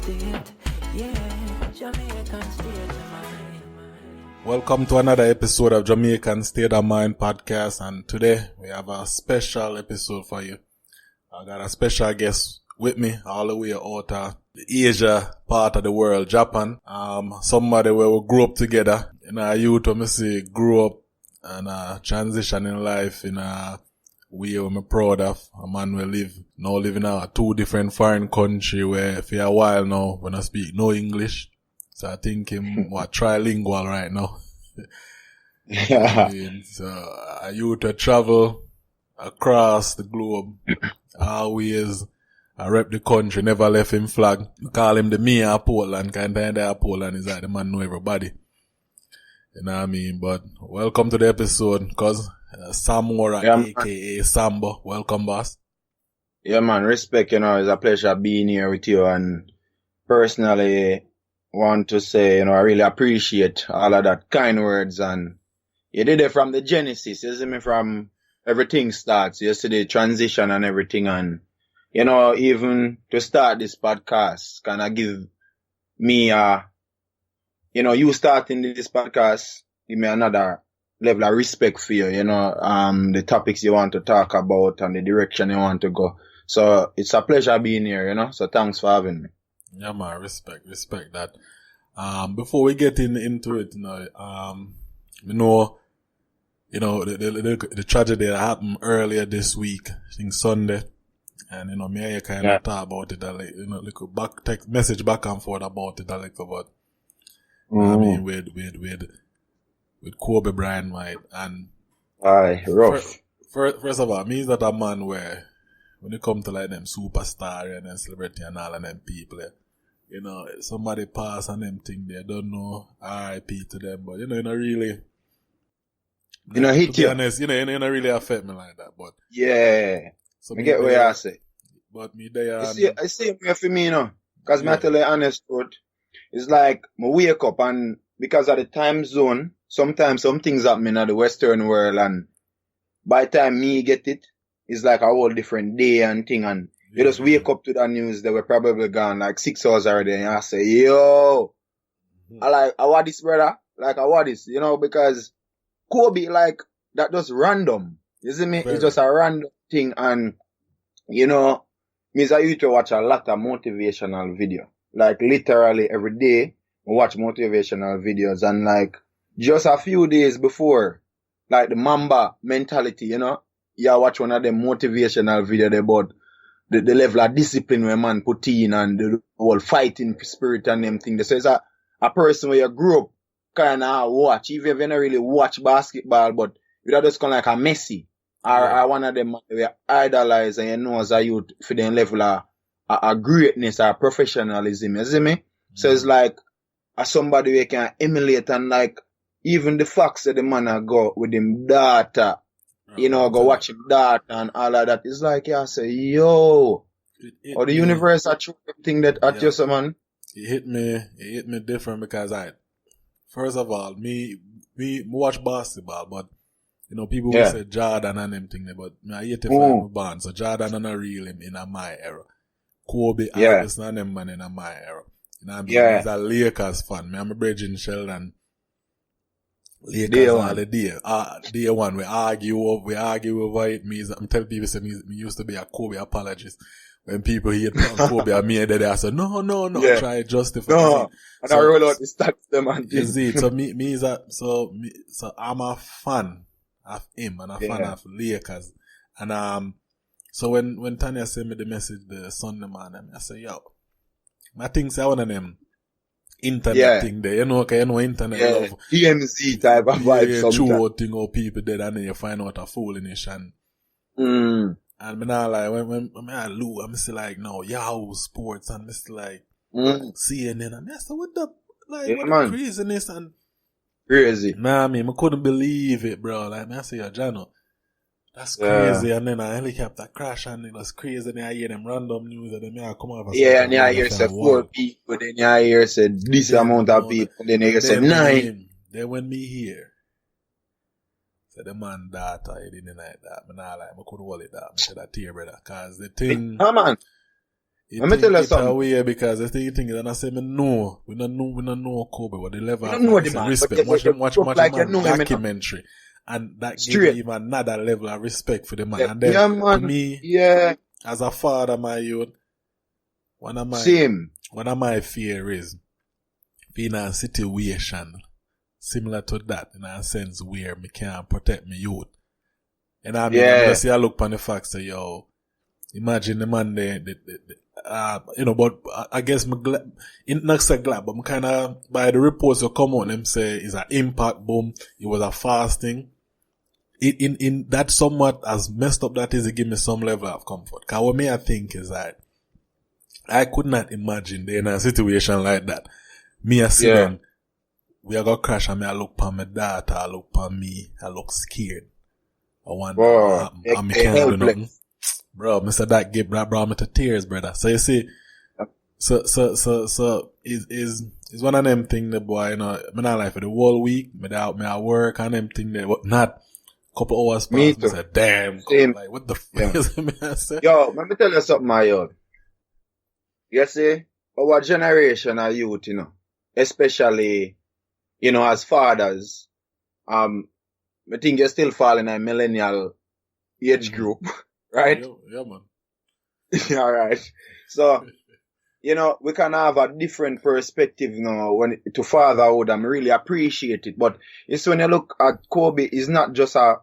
state, yeah, Jamaican state of mind. Welcome to another episode of Jamaican State of Mind podcast, and today we have a special episode for you. I got a special guest with me all the way out of the Asia part of the world, Japan. Somebody where we grew up together. In our youth, when I say grew up and transition in life in a way I'm proud of. A man will now live in a two different foreign country where for a while now when I speak no English. So I think him trilingual right now. Yeah. So I used to travel across the globe. Always I rep the country, never left him flag. I call him the mayor of Portland, kind of Portland is like the man know everybody. You know what I mean? But welcome to the episode, cause Samora, aka Sambo. Welcome, boss. Yeah, man. Respect, it's a pleasure being here with you, and personally want to say, I really appreciate all of that kind words, and you did it from the genesis, you see me, from everything starts, you see the transition and everything, and, even to start this podcast, kind of give me, you starting this podcast, give me another level of respect for you, the topics you want to talk about and the direction you want to go. So it's a pleasure being here, so thanks for having me. Yeah, man, respect that. Before we get into it, the tragedy that happened earlier this week, I think Sunday, and me and you kind of talk about it, like, text message back and forth about it, like, about, I mean, with Kobe Bryant, right, and, aye, rough. First of all, me is not a man where, when it come to like them superstar and then celebrity and all of them people, somebody pass and them thing they don't know RIP to them, but it not really, hit to you. be honest, it not really affect me like that, but. Yeah. So I get what you say. But me there. I see it for me, cause me tell you the honest truth. It's like, me wake up and because of the time zone, sometimes some things happen in the Western world, and by the time me get it, it's like a whole different day and thing, and you just wake up to the news that we're probably gone like 6 hours already, and I say, yo, I want this, brother, I want this, because Kobe, that just random, you see me? Very. It's just a random thing, and, me as I used to watch a lot of motivational video, literally every day, I watch motivational videos, and just a few days before, the Mamba mentality, you watch one of them motivational videos about the level of discipline where man put in and the whole fighting spirit and them thing. So it's a person where you grew up kind of watch, even if you don't really watch basketball, but you're just kind of like a Messi or one of them where idolize, and as a youth for them level of greatness or professionalism, you see me? Mm-hmm. So it's like somebody who can emulate, and even the facts that the man go with him daughter, go watch him daughter and all of that. It's like, I say, yo, or the universe are true thing that at you, man. It hit me different because first of all, me watch basketball, but, people will say Jordan and them thing, but I hate it for my band. So Jordan and I real him in my era. Kobe, Iverson and them man in my era. He's a Lakers fan. I'm a Bridging Sheldon. Lakers day all the day. Day one, we argue over it. I'm telling people, say me used to be a Kobe apologist. When people hear Kobe and me, they say, no, try to justify it. And I roll out the stats, them and things. So I'm a fan of him and a fan of Lakers. And, so when Tanya sent me the message the Sunday morning, I say, yo, I think say one of them internet thing there, internet love. EMZ type of vibe sometimes. True thing or people dead and then you find out a foolishness and me now when I look, I'm still no, Yahoo Sports, and I'm still CNN, and I said, what the craziness and crazy. Man, I couldn't believe it, bro. I say, yo, Jano, that's crazy, and then a helicopter crash, and it was crazy, and I hear them random news, and then I come over. And I hear say 4 people, then I hear say this amount of people, then I hear say 9. Then when me hear, say the man daughter, he didn't like that, I couldn't hold it that, I said that to you, brother, cause the thing, man. Let me tell you something. Away because the thing is, and I say, we don't know Kobe, but the level of know the man, respect. Watch like the man documentary. And that gave me even another level of respect for the man. Yeah, And then, man. to me, as a father, my youth, one of my fear is being in a situation similar to that, in a sense where me can't protect my youth. And I mean, I see I look on the facts say, yo, imagine the man there, but I guess not so glad, but I'm kind of, by the reports that come on, them say it's an impact boom, it was a fasting. In that somewhat as messed up that is, it give me some level of comfort. Cause what me I think is that I could not imagine in a situation like that. Me a see them, we are gonna crash and me I look upon my daughter, I look upon me, I look scared. I wonder I can't do nothing. Bro, Mr. That brought me to tears, brother. So you see, so is one of them thing that boy, me not like for the whole week, me out work and them thing that what not couple hours me past, me say, damn, like what the fuck is it, man? Yo, let me tell you something, my yo. You see, our generation of youth, especially, as fathers, I think you're still falling in a millennial age group, right? Yeah, man. All right. So, we can have a different perspective now to fatherhood, and really appreciate it. But it's when you look at Kobe, he's not just a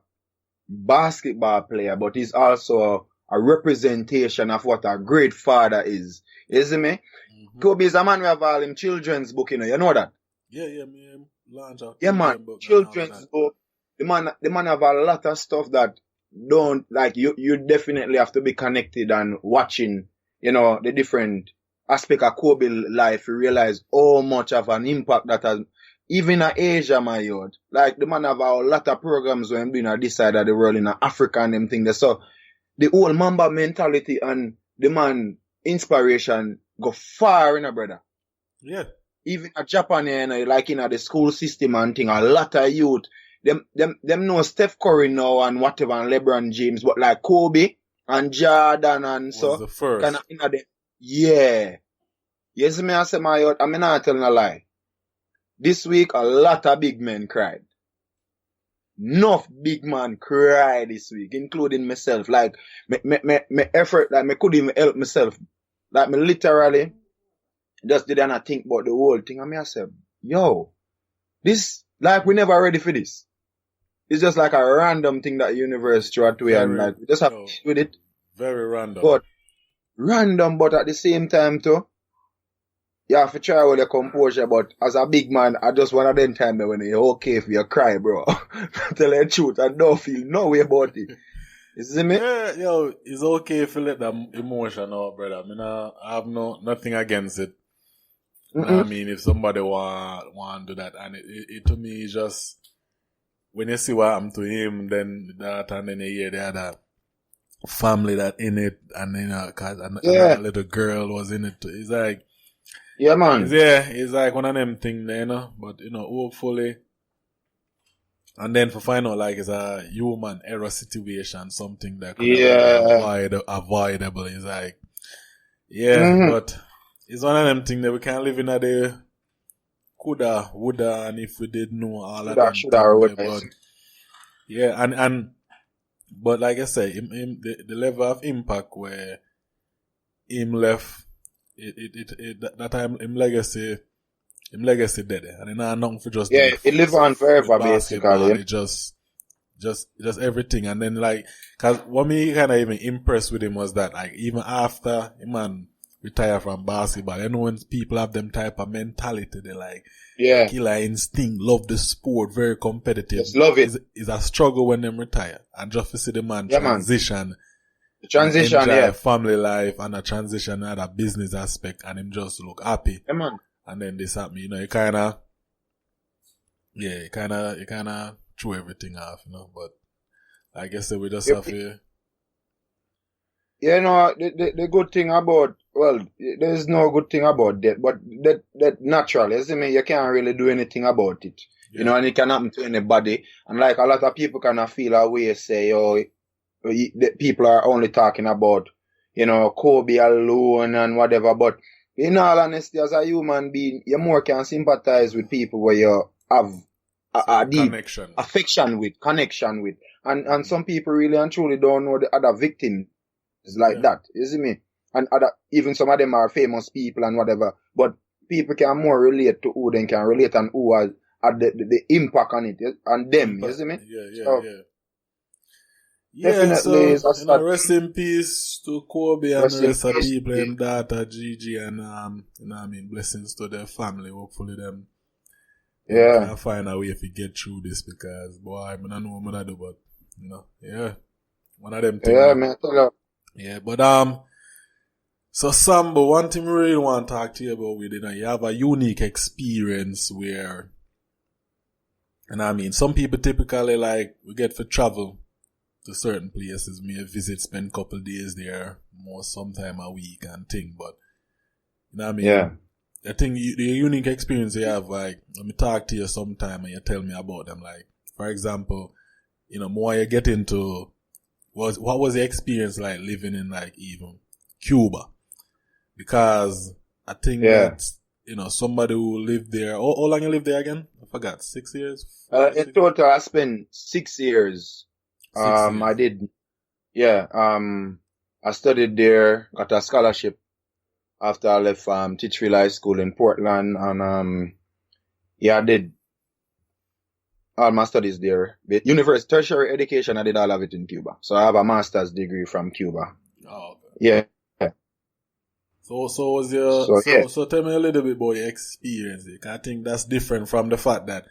basketball player, but he's also a representation of what a great father is. You see me? Mm-hmm. Kobe is a man who have all him children's book, you know that? Yeah, man. Launch out. Yeah, man. Children's book. The man have a lot of stuff that don't, like, you definitely have to be connected and watching, the different aspect of Kobe life. You realize how much of an impact that has, even in Asia, my youth. Like, the man have a lot of programs when doing at this side of the world in Africa and them things. So, the whole Mamba mentality and the man inspiration go far, brother. Yeah. Even at Japan, like in the school system and thing, a lot of youth, them know Steph Curry now and whatever, and LeBron James, but like Kobe and Jordan and so. The first. Kind of, yeah. Yes, me I say my youth, I'm not telling a lie. This week, a lot of big men cried. Enough big man cried this week, including myself. Like, me effort, like, me couldn't even help myself. Like, me literally just didn't think about the whole thing. And I said, yo, this, like, we never ready for this. It's just like a random thing that universe threw at we, and like, we just have to with it. Very random. But at the same time too, you have to try with your composure, but as a big man, I just one of them times when you're okay if you cry, bro. Tell you the truth, I don't feel no way about it. You see me? Yeah, yo, it's okay if you let that emotion out, brother. I mean, I have nothing against it. I mean, if somebody want to do that, and it to me is just, when you see what happened to him, then that, and then you hear the other family that in it, and then, cause another little girl was in it too. It's like, yeah, man. It's like one of them things there, but, hopefully, and then for find out, like, it's a human error situation, something that could be avoidable. It's like, but it's one of them things that we can't live in a day. Coulda, woulda, and if we did know all of them things, but, but like I say, the level of impact where him left, that time him legacy dead, and then nothing for just it live on forever basically. It just everything, and then like, cause what me kind of even impressed with him was that, like, even after him man retire from basketball, when people have them type of mentality, they like killer instinct, love the sport, very competitive. Just love it. It's a struggle when them retire, and just to see the man transition. The transition, family life and a transition at a business aspect, and him just look happy. Yeah, man. And then this happened, you kind of threw everything off, but I guess that we just have to. The good thing about, there's no good thing about that, but that naturally, you can't really do anything about it. And it can happen to anybody. And like a lot of people kind of feel a way, say, the people are only talking about, Kobe alone and whatever. But in all honesty, as a human being, you more can sympathize with people where you have a deep connection with. And some people really and truly don't know the other victims like that. You see me? And even some of them are famous people and whatever. But people can more relate to who they can relate and who are the impact on it on them. You see me? Definitely. So, rest in peace to Kobe and the rest of people, and daughter Gigi, and blessings to their family. Hopefully them can find a way if we get through this, because boy, I don't know what I do, but one of them things. Yeah, man. Yeah, but so Sambo, one thing we really want to talk to you about with you have a unique experience where, and some people typically we get for travel to certain places, may visit, spend a couple days there, more sometime a week and thing, but I think the unique experience you have, let me talk to you sometime and you tell me about them, for example, more you get into what was the experience like living in even Cuba, because I think that somebody who lived there, how long you lived there again? I forgot, 6 years? In total I spent 6 years. I did, I studied there, got a scholarship after I left, Titchfield High School in Portland, and, I did all my studies there. But tertiary education, I did all of it in Cuba. So I have a master's degree from Cuba. Oh, okay. Yeah. So was your, so tell me a little bit about your experience. I think that's different from the fact that,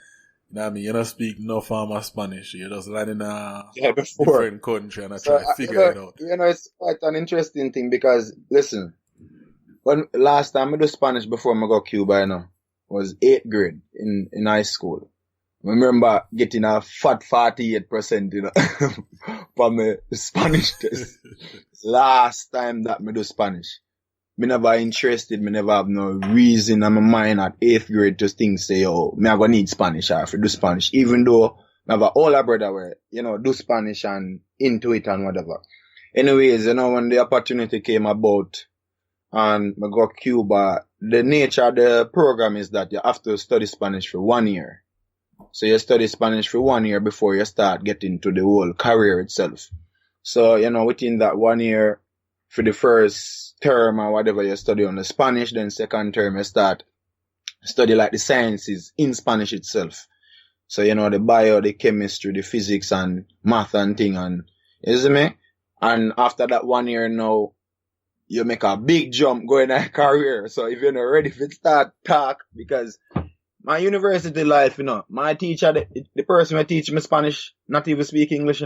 you don't speak no form of Spanish. You're just landing in a different country and try to figure it out. It's quite an interesting thing because, listen, when last time I do Spanish before I go Cuba, was 8th grade in high school. I remember getting a fat 48%, from my Spanish test. Last time that I do Spanish. Me never interested, me never have no reason in my mind at 8th grade to think, say, me I gonna need Spanish or if I do Spanish. Even though I have an older brother where, do Spanish and into it and whatever. Anyways, when the opportunity came about and I go Cuba, the nature of the program is that you have to study Spanish for 1 year. So you study Spanish for 1 year before you start getting to the whole career itself. So, within that 1 year, for the first term or whatever you study on the Spanish, then second term you start study the sciences in Spanish itself. So, the bio, the chemistry, the physics and math and thing, and, you see me? And after that 1 year now, you make a big jump going in a career. So if you're not ready to start talk, because my university life, my teacher, the person who teach me Spanish, not even speak English,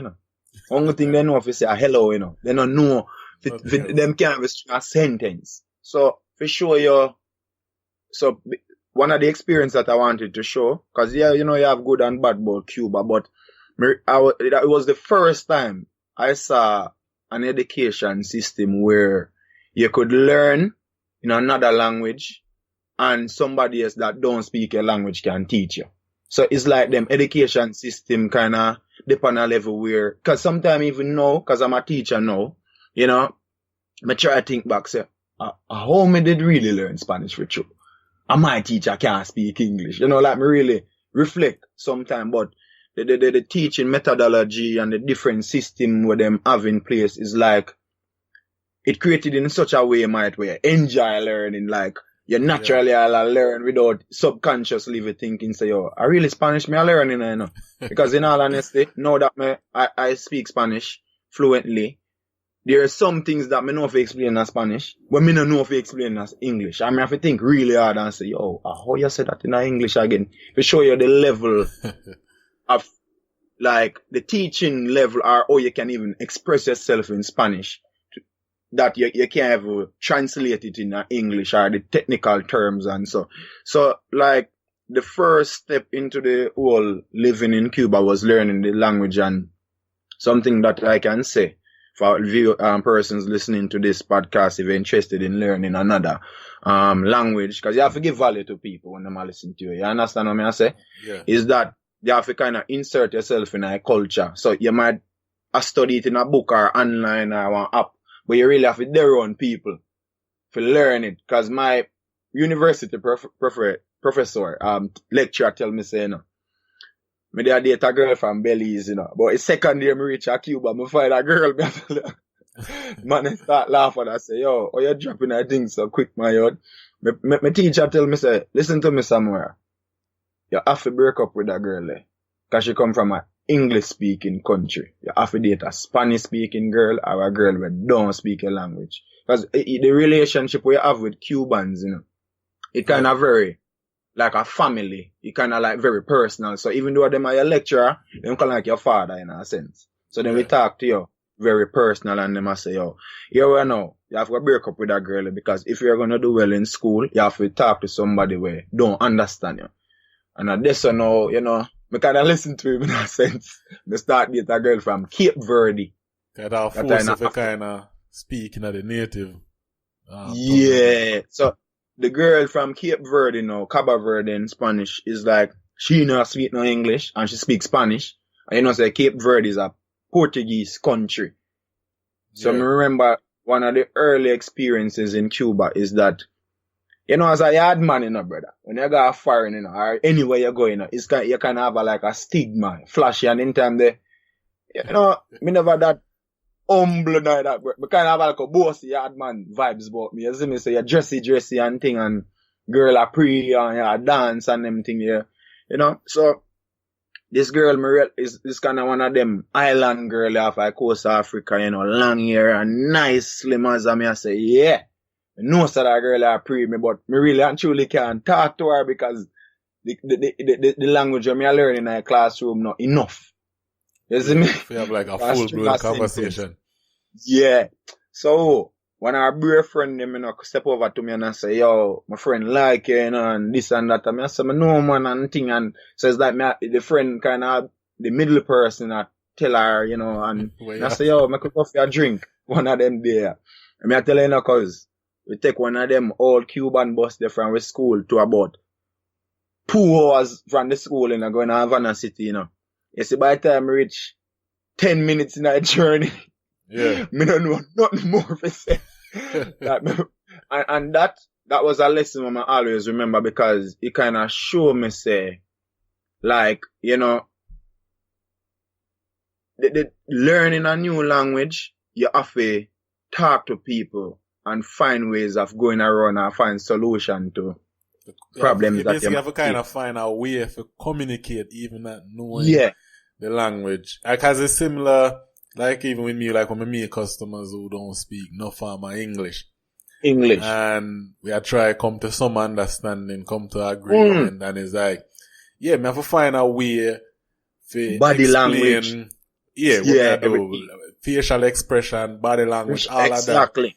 Only thing they know if you say hello, they don't know. Them can't be a sentence. So, for sure, so one of the experience that I wanted to show, cause you have good and bad about Cuba, but it was the first time I saw an education system where you could learn in another language and somebody else that don't speak a language can teach you. So it's like them education system kind of dip on a level where, cause sometimes even now, cause I'm a teacher now, I try to think back, say, how me did really learn Spanish for true? And my teacher can't speak English. Me really reflect sometime, but the teaching methodology and the different system where them have in place is it created in such a way, where you enjoy learning, you naturally learn without subconsciously thinking, say, I really Spanish me I learning, Because in all honesty, now that I speak Spanish fluently, there are some things that I know if I explain in Spanish, but I don't know if I explain in English. I have to think really hard and say, how you say that in English again? To show you the level of, the teaching level or how you can even express yourself in Spanish. That you can't ever translate it in English or the technical terms and so. So, the first step into the whole living in Cuba was learning the language, and something that I can say for persons listening to this podcast, if you're interested in learning another language, because you have to give value to people when they listen to you. You understand what I say? Yeah. Is that you have to kind of insert yourself in a culture. So you might study it in a book or online or an app, But you really have to there on people to learn it. Cause my university professor, lecturer tell me say, me dey date a girl from Belize, But it's second year me reach a Cuba, me find a girl, man, I start laughing. I say, yo, oh, you're dropping that thing so quick, my yard. My teacher tell me, say, listen to me, Samora. You have to break up with that girl, Cause she come from a English-speaking country. You have to date a Spanish-speaking girl or a girl that don't speak a language. Cause the relationship we have with Cubans, it kind of very, like a family. It kind of like very personal. So even though them are your lecturer, them kind of like your father in a sense. So then we talk to you very personal and them I say, yo, you know, you have to break up with that girl because if you're going to do well in school, you have to talk to somebody where don't understand you. And at this, me kind of listen to him in a sense. Me start date a girl from Cape Verde. Kind of force if you kind of speaking of the native. Yeah. So the girl from Cape Verde, Cabo Verde in Spanish is like, she not speak no English and she speaks Spanish. And say Cape Verde is a Portuguese country. So I remember one of the early experiences in Cuba is that, as a yard man, brother, when you go foreign, or anywhere you go, it's you can have a stigma, flashy, and in time me never that humble like that, but me kind of have like a bossy yard man vibes about me. You see me say you dressy and thing, and girl a pre and you dance and them thing, So this girl is kind of one of them island girl off like Coast Africa, long hair and nice slim as I say, yeah. I know that girl are pre me, but me really and truly can't talk to her because the language of me I learn in a classroom not enough. You see me? We have like a full-blown conversation. Yeah. So when our boyfriend them step over to me and I say, yo, my friend like you, and this and that, I say, no man and thing, and says that the friend kind of the middle person I tell her, and I say, yo, make a coffee a drink. One of them there. And I tell her, cause we take one of them old Cuban bus there from the school to about 2 hours from the school and going to Havana City, You see, by the time we reach 10 minutes in that journey, me don't know nothing more to say. and that was a lesson I always remember because it kind of showed me, say, like, the learning a new language, you have to talk to people and find ways of going around and find solution to problems that you have to kind of find a way to communicate even not knowing the language. Because it's similar, like even with me, like when I meet customers who don't speak no form of English. And we are trying to come to some understanding, come to agreement, and it's like, me have to find a way to body explain, language. What do, facial expression, body language, all of that. Exactly.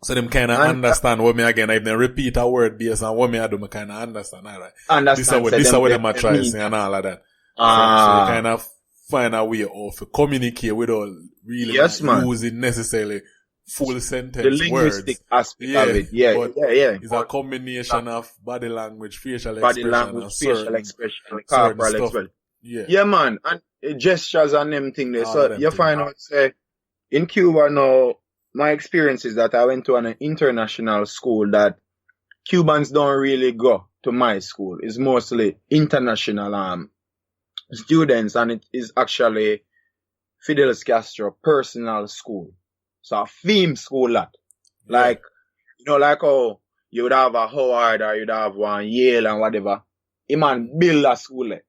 So them kind of understand what me again. If they repeat a word based on what me I do, me kind of understand. All right. This is what them are trying to say and all of that. So you kind of find a way of communicate without really using necessarily full sentence the linguistic words. Aspect of it. It's a combination of body language, facial expression, facial expression, corporal expression. Yeah, man. And gestures and them thing there. So you find out, say, in Cuba now, my experience is that I went to an international school that Cubans don't really go to my school. It's mostly international students, and it is actually Fidel Castro personal school. So a theme school that. Like, like how you would have a Howard or you'd have one Yale and whatever. He man build a school there.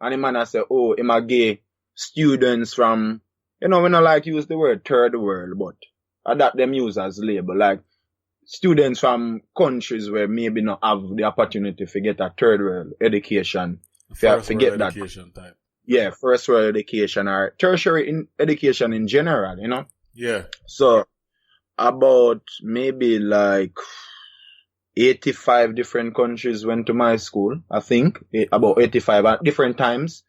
And the man I say, he might get students from, we don't like use the word third world, but that them use as label. Like students from countries where maybe not have the opportunity to get a third world education. First world education type. Yeah, first world education or tertiary education in general, Yeah. So about maybe like 85 different countries went to my school, I think. About 85 at different times.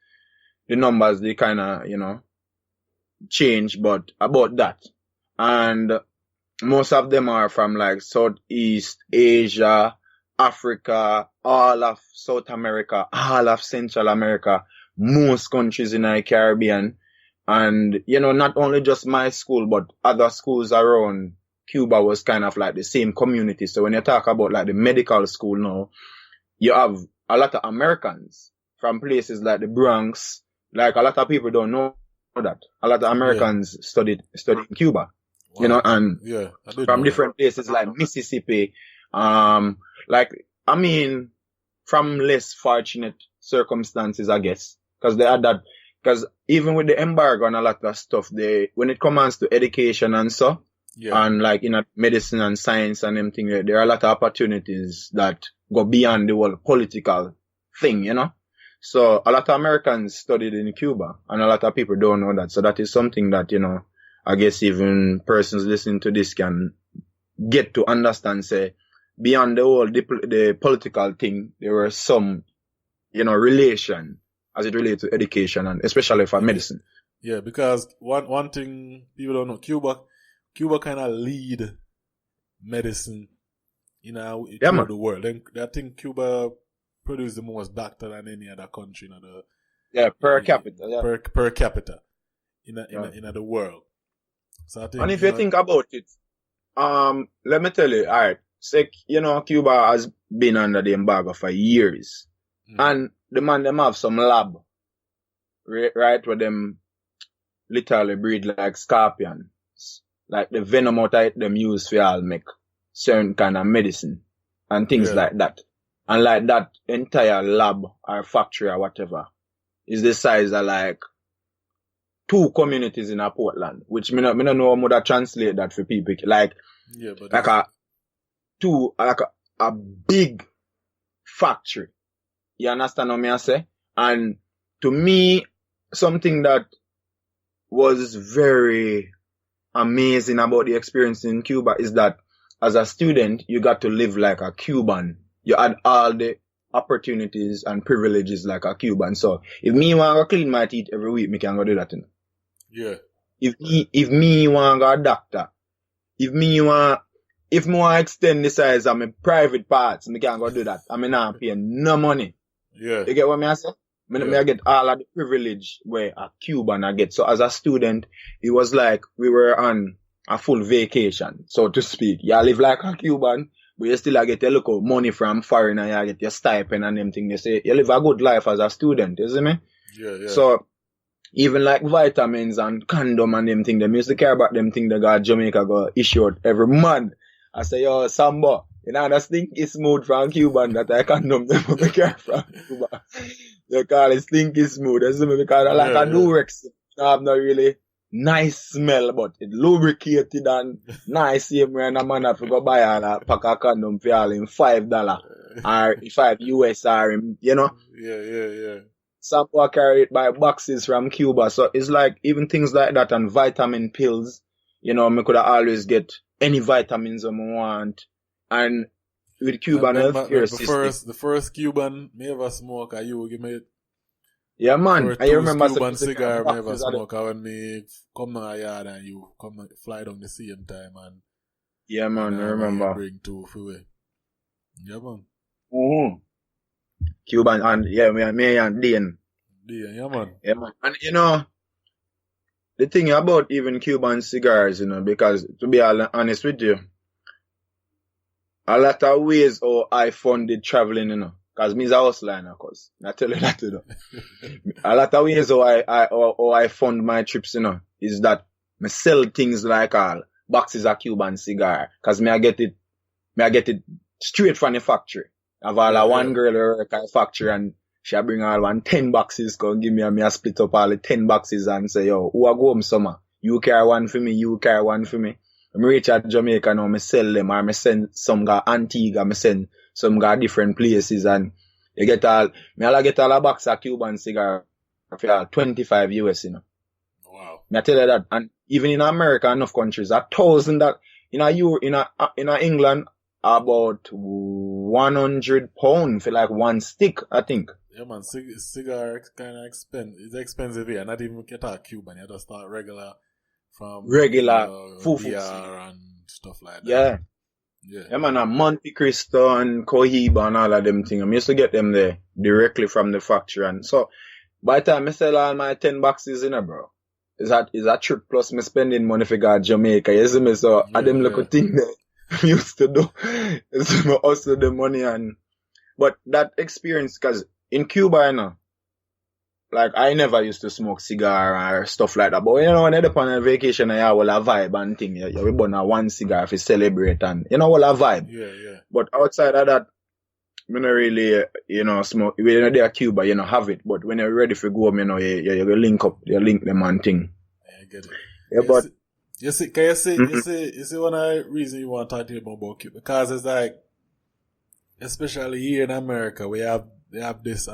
The numbers, they kind of, change, but about that. And most of them are from like Southeast Asia, Africa, all of South America, all of Central America, most countries in the Caribbean. And, you know, not only just my school, but other schools around Cuba was kind of like the same community. So when you talk about like the medical school now, you have a lot of Americans from places like the Bronx. Like a lot of people don't know that. A lot of Americans studied in Cuba. Wow. You know, and from different places like Mississippi, like, I mean, from less fortunate circumstances, I guess, because they had that, because even with the embargo and a lot of stuff, when it comes to education and so, and like, you know, medicine and science and everything, there are a lot of opportunities that go beyond the whole political thing, you know. So a lot of Americans studied in Cuba, and a lot of people don't know that. So that is something that, you know, I guess even persons listening to this can get to understand, say, beyond the whole the political thing, there were some, you know, relation as it relates to education and especially for medicine. Yeah, because one thing people don't know, Cuba kind of lead medicine, you know, throughout the world. And I think Cuba produce the most doctor than any other country in per capita. Per capita in the world. So I think, and if you think about it, let me tell you, all right, say, you know, Cuba has been under the embargo for years. And them have some lab, right, where them literally breed like scorpions. Like the venom out of it, them use for all make certain kind of medicine and things like that. And like that entire lab or factory or whatever is the size of like 2 communities in a Portland, which me don't know how to translate that for people. Like, like a big factory. You understand what I say? And to me, something that was very amazing about the experience in Cuba is that as a student, you got to live like a Cuban. You had all the opportunities and privileges like a Cuban. So if me want to clean my teeth every week, me can go do that. You know? Yeah. If me want to go a doctor, if me want to extend the size of my private parts, me can go do that. I mean, I'm paying no money. Yeah. You get what I say? I get all of the privilege where a Cuban I get. So as a student, it was like we were on a full vacation, so to speak. You live like a Cuban, but you still get a little money from foreign and you get your stipend and them thing. They say you live a good life as a student, you see me? Yeah. So even like vitamins and condom and them thing, they used to care about them thing they got Jamaica go issued every month. I say, yo, Samba, you know, that stinky smooth from Cuban that I condom them for care from Cuba. They call it stinky smooth, you see me? Because I like a Durex. You have not really nice smell, but it lubricated and nice. Same way, and a man have to go buy a pack of condom for all in $5 or $5 or in, you know. Yeah. Some people carry it by boxes from Cuba, so it's like even things like that and vitamin pills. You know, me could always get any vitamins I want, and with Cuban healthcare system. The first Cuban me ever smoke, you give me. Yeah, man. I remember Cuban cigar me ever smoke when me come to a yard and you come fly down the same time and. Yeah, man. I remember. Bring 2 for me. Yeah, man. Cuban and me and Dean. Yeah, man. Yeah, man. And you know, the thing about even Cuban cigars, you know, because to be honest with you, a lot of ways how I funded traveling, you know, because me's a hustler, cause I tell you that, you know. A lot of ways how I fund my trips, you know, is that me sell things like all boxes of Cuban cigar, cause I get it straight from the factory. I've all one girl who work at the factory and she bring all 10 boxes, come give me a split up all the 10 boxes and say, yo, who I go home summer? You carry one for me, you carry one for me. I reach out Jamaica now, I sell them, or I send some guy Antigua, I send some guy different places, and you get all a box of Cuban cigar for $25, you know. Wow. I tell you that, and even in America, enough countries, $1,000 that in England, about £100 for like one stick, I think. Yeah, man, cigar kind of expensive. It's expensive here. Not even get a Cuban. You just start regular fufu and stuff like that. Yeah. Yeah, man, Monte Cristo and Cohiba and all of them things. I used to get them there directly from the factory. And so, by the time I sell all my 10 boxes in bro, is that trip plus me spending money for go to Jamaica, you see me? So, Yeah, them little thing that we used to do is me hustle the money but that experience, cause in Cuba, you know, like, I never used to smoke cigar or stuff like that. But, you know, when you're on a vacation, you have all a vibe and thing. You burn a one cigar if you celebrate and, you know, all a vibe. Yeah. But outside of that, we not really, you know, smoke. When you're there at Cuba, you know, have it. But when you're ready for go home, you know, you link them and thing. I get it. Yeah, but... You see, can you see one of the reasons you want to talk to you about Cuba? Because it's like, especially here in America, they have this,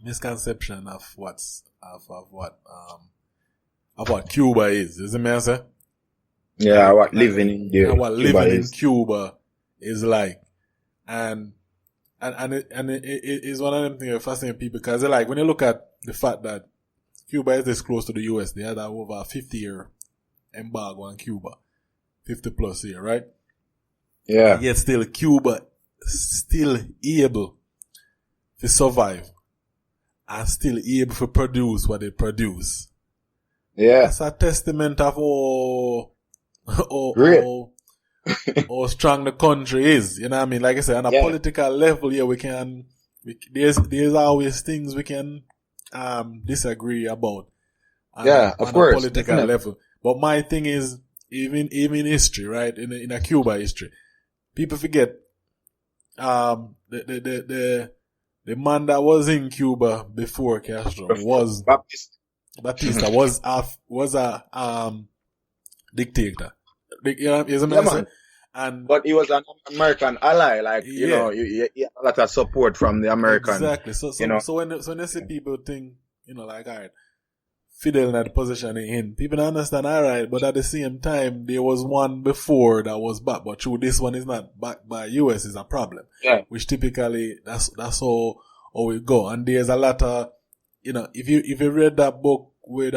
misconception of what Cuba is. You see me answer? Yeah, what living in there. What living in Cuba is like. And it is one of them things that fascinate people because they're like, when you look at the fact that Cuba is this close to the US, they had over a 50-year embargo on Cuba. 50 plus year, right? Yeah. Yet still Cuba still able to survive and still able to produce what they produce. Yeah. That's a testament of how strong the country is. You know what I mean? Like I said, on a political level, yeah, there's always things we can disagree about. On a political level. But my thing is, even in history, right? In a Cuba history, people forget the man that was in Cuba before Castro was Batista was a dictator. You know, but he was an American ally, like you know, he had a lot of support from the American. Exactly. So when you see people think, you know, like, all right, Fidel in that position in, people don't understand, all right, but at the same time, there was one before that was backed, but true, this one is not backed by US is a problem. Yeah. Which typically, that's how we go. And there's a lot of, you know, if you read that book with,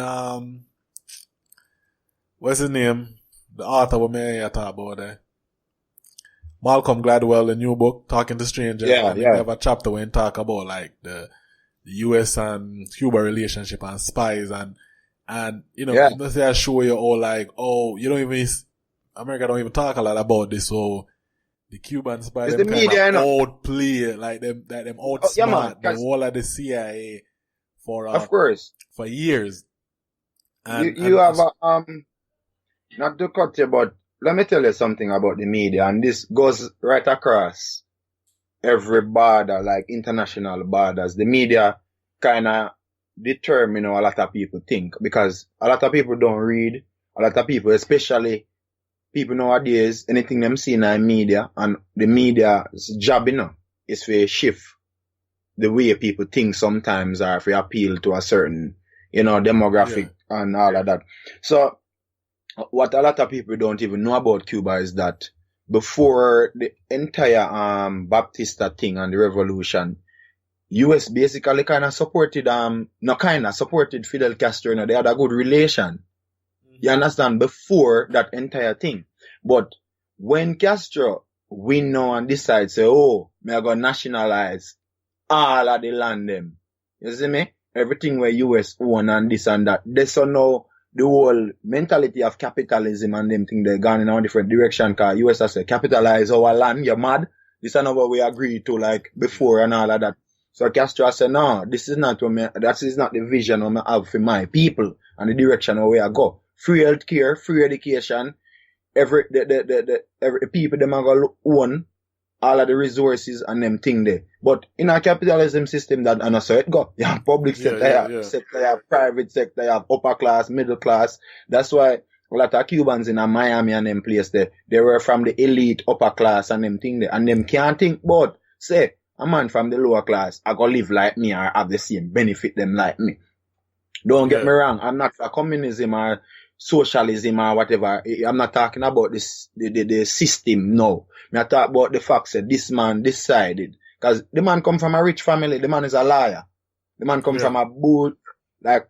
what's his name? The author we may talk about there. Malcolm Gladwell, the new book, Talking to Strangers. Yeah. They have a chapter where he talk about like the US and Cuba relationship and spies and you know, let's say I show you all like, America don't even talk a lot about this, so the Cuban spies them kind of outplay, like them outsmart the whole of the CIA for years. And you have not to cut you, but let me tell you something about the media, and this goes right across every border, like international borders. The media kind of determine how a lot of people think, because a lot of people don't read. A lot of people, especially people nowadays, anything them see in the media, and the media's job, you know, is to shift the way people think sometimes, or if we appeal to a certain, you know, demographic and all of that. So, what a lot of people don't even know about Cuba is that before the entire Baptista thing and the revolution, US basically supported Fidel Castro. You know, they had a good relation. You understand? Before that entire thing. But when Castro win now and decide say, me I go nationalize all of the land them. You see me? Everything where US own and this and that. They so now the whole mentality of capitalism and them thing, they gone in a different direction, cause US has said, capitalize our land, you're mad. This is not what we agreed to like before and all of that. So Castro said, no, this is not that is not the vision I have for my people and the direction of where I go. Free healthcare, free education, every people them are gonna own all of the resources and them thing there. But in a capitalism system that and so it go. You have public sector, you have private sector, you have upper class, middle class. That's why a lot of Cubans in Miami and them place there, they were from the elite upper class and them thing there. And them can't think about, say, a man from the lower class, I go live like me or have the same benefit them like me. Don't get me wrong, I'm not for communism or socialism or whatever. I'm not talking about this, the system, no. I talk about the fact that this man decided, because the man come from a rich family, the man is a liar. The man come from a good, like,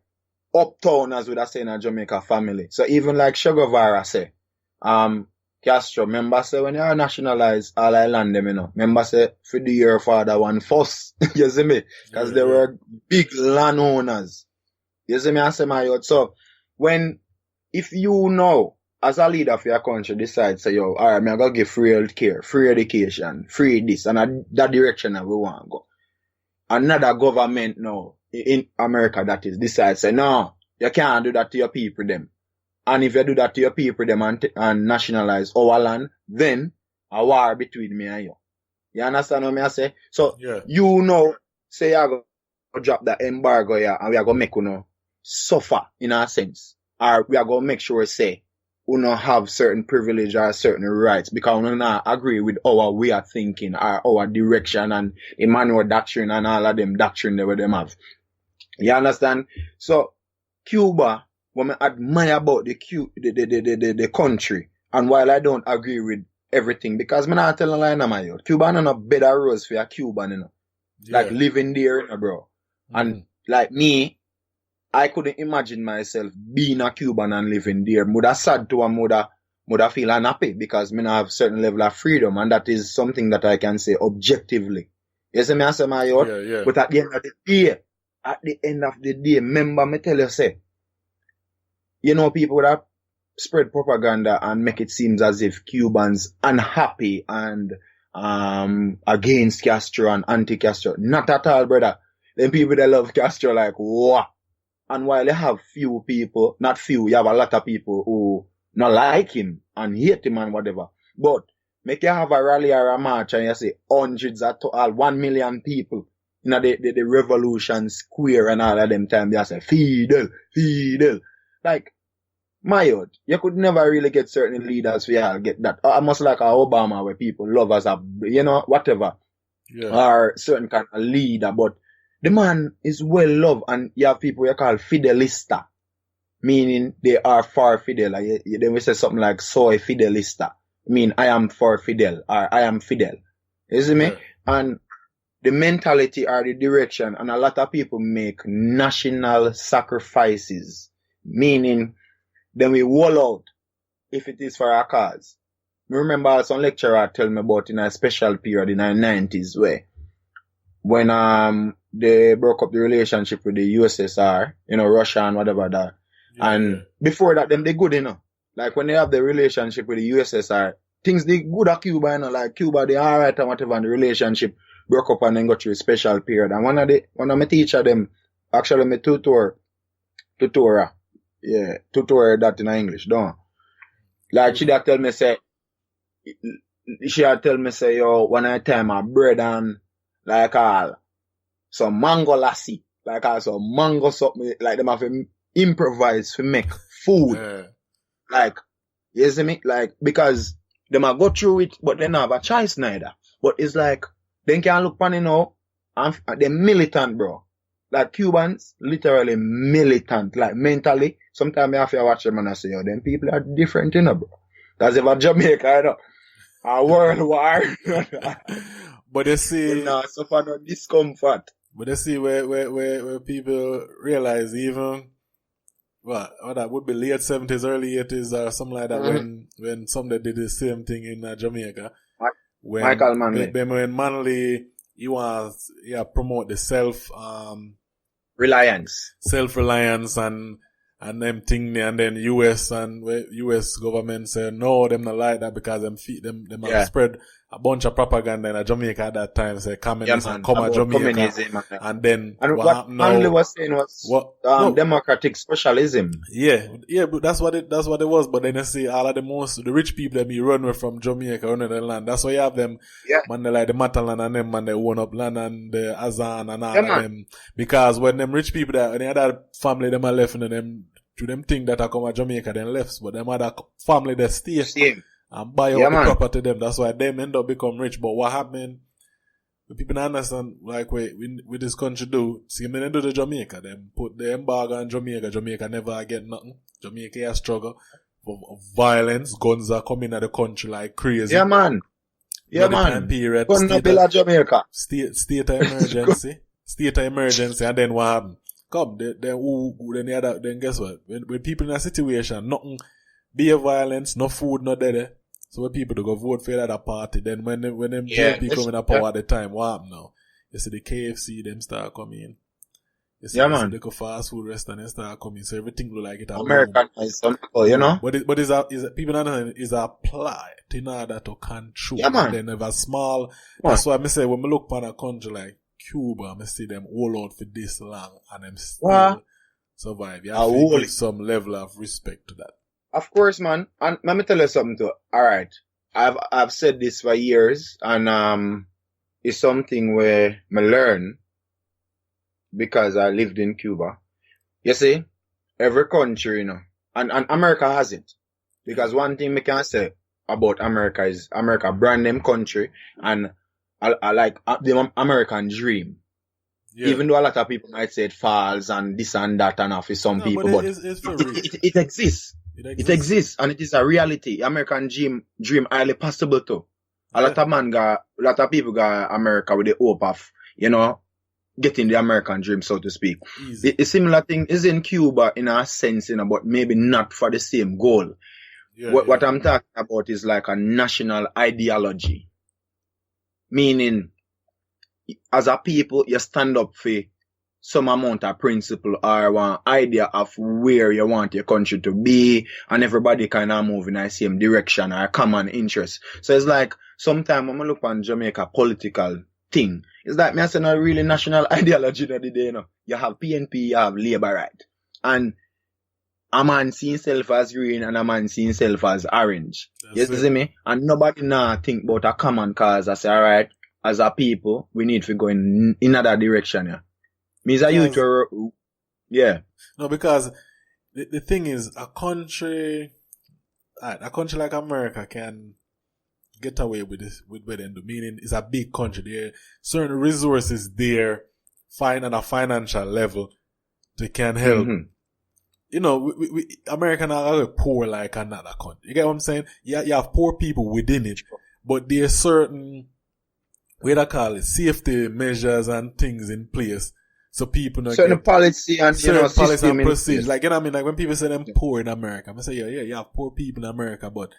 uptown, as we are saying, a Jamaica family. So even like Che Guevara say, Castro, remember say when you nationalize all I land them, you know, remember say for the your father one first, you see me? Because they were big landowners. You see me, I say my youth. So, if you know, as a leader for your country, decide, say, yo, alright, I'm gonna give free health care, free education, free this, and that direction that we want to go. Another government now, in America that is, decide, say, no, you can't do that to your people, them. And if you do that to your people, them, and nationalize our land, then a war between me and you. You understand what I say? So, you know, say you're going to drop the embargo here, and we are going to make you suffer, in a sense. Or we are going to make sure, say, we don't have certain privilege or certain rights, because we not agree with our way of thinking, or our direction, and Emmanuel doctrine, and all of them doctrine that we them have. You understand? So, Cuba, what I admire about the country, and while I don't agree with everything, because I'm not telling a lie, my youth, Cuba no no better rose for a Cuban, you know. Yeah. Like living there, you know, bro. And like me, I couldn't imagine myself being a Cuban and living there. Would sad to a would feel unhappy, because me not have certain level of freedom, and that is something that I can say objectively. You see me, I say my youth? Yeah. But at the end of the day, remember me tell you, say, you know, people that spread propaganda and make it seem as if Cubans unhappy and against Castro and anti-Castro. Not at all, brother. Them people that love Castro like, wow. And while you have few people, not few, you have a lot of people who not like him and hate him and whatever. But make you have a rally or a march and you say hundreds of 1 million people. You know, the Revolution Square and all of them time, they say, Fidel. Like, my youth, you could never really get certain leaders for you get that. Almost like a Obama where people love as a, you know, whatever. Yeah. Or certain kind of leader. But the man is well loved, and you have people you call Fidelista. Meaning they are for Fidel. Like, they will say something like soy Fidelista. I mean, I am for Fidel, or I am Fidel. You see me? And the mentality or the direction, and a lot of people make national sacrifices. Meaning, then we wall out if it is for our cause. I remember some lecturer tell me about in a special period in the 90s when they broke up the relationship with the USSR, you know, Russia and whatever that. Yeah. And before that, them they good, you know. Like when they have the relationship with the USSR, things they good at Cuba, you know, like Cuba they alright and whatever, and the relationship broke up and then got through a special period. And one of my teacher them, actually my tutor that in English, don't. Like she had tell me say, yo, one time I bread and like some mango lassi, like some mango something, like them have to improvise to make food. Yeah. Like, you see me? Like, because them a go through it, but they don't have a choice neither. But it's like, they can't look funny now, and they're militant, bro. Like Cubans, literally militant, like mentally. Sometimes I have to watch them and I say, yo, them people are different, you know, bro. Because if a Jamaica, you know, a world war. But they see, you know, suffer no discomfort. But they see where people realize even, well, that would be late 70s, early 80s or something like that, when somebody did the same thing in Jamaica. Michael Manley. When Manley, he wants, promote the reliance and them thing, and then US government say no, them not like that, because them have spread a bunch of propaganda in Jamaica at that time, say communism come at Jamaica, and then what Manley was saying was democratic socialism. Yeah, but that's what it was. But then you see all of the rich people that be run away from Jamaica, run the land. That's why you have them, man, they like the Matalan and them, man, they own up land and the Azan and all of them. Because when them rich people that any other family them are left, and them to them think that I come at Jamaica then left, but them other family that stay and buy out the property them. That's why them end up become rich. But what happened? People don't understand, like with this country do. See, when they do the Jamaica, them put the embargo on Jamaica. Jamaica never get nothing. Jamaica has struggle for violence. Guns are coming at the country like crazy. Yeah, man. Period. State of emergency. State of emergency. And then what happened? Come, then guess what? When people in a situation, nothing, be a violence, no food, no dead. So when people to go vote for that other party, then when them JP come in a power at the time, what happen now? You see the KFC, them start coming in. You see, Yeah, you see man. the fast food restaurant and start coming, so everything look like it at home. Americanized some people, you know? But people don't know is applied in order to control. Yeah, man. And then have a small, Man. that's why I say when we look upon a country like Cuba, I see them all out for this long and them still What? survive. You have to give some level of respect to that. Of course, man. And let me tell you something too. Alright. I've said this for years and it's something where I learn because I lived in Cuba. You see, every country, you know, and America has it. Because one thing we can say about America is America brand name country and I like the American dream. Yeah. Even though a lot of people might say it falls and this and that and off for some people, but it's for real. It exists. It exists and it is a reality. American dream highly possible too. A lot of people got America with the hope of, you know, getting the American dream, so to speak. A similar thing is in Cuba in a sense, you know, but maybe not for the same goal. What I'm talking about is like a national ideology. Meaning, as a people, you stand up for some amount of principle or one idea of where you want your country to be, and everybody kind of move in the same direction or common interest. So it's like, sometimes when I look on Jamaica political thing, it's like, me say not really national ideology that the day, you know. You have PNP, you have Labour, right? And a man see himself as green and a man see himself as orange. You see me? And nobody now think about a common cause. I say, alright, as a people, we need to go in another direction, yeah. Means a youth, yeah. No, because the thing is, a country like America can get away with this, with what they do. Meaning, it's a big country. There are certain resources there, fine on a financial level, they can help. Mm-hmm. You know, we American are poor like another country. You get what I'm saying? Yeah, you have poor people within it, but there are certain, what I call it, safety measures and things in place. So people not certain policy and, you know, policy and procedure. Like, you know what I mean? Like when people say them poor in America, I say, yeah, you have poor people in America, but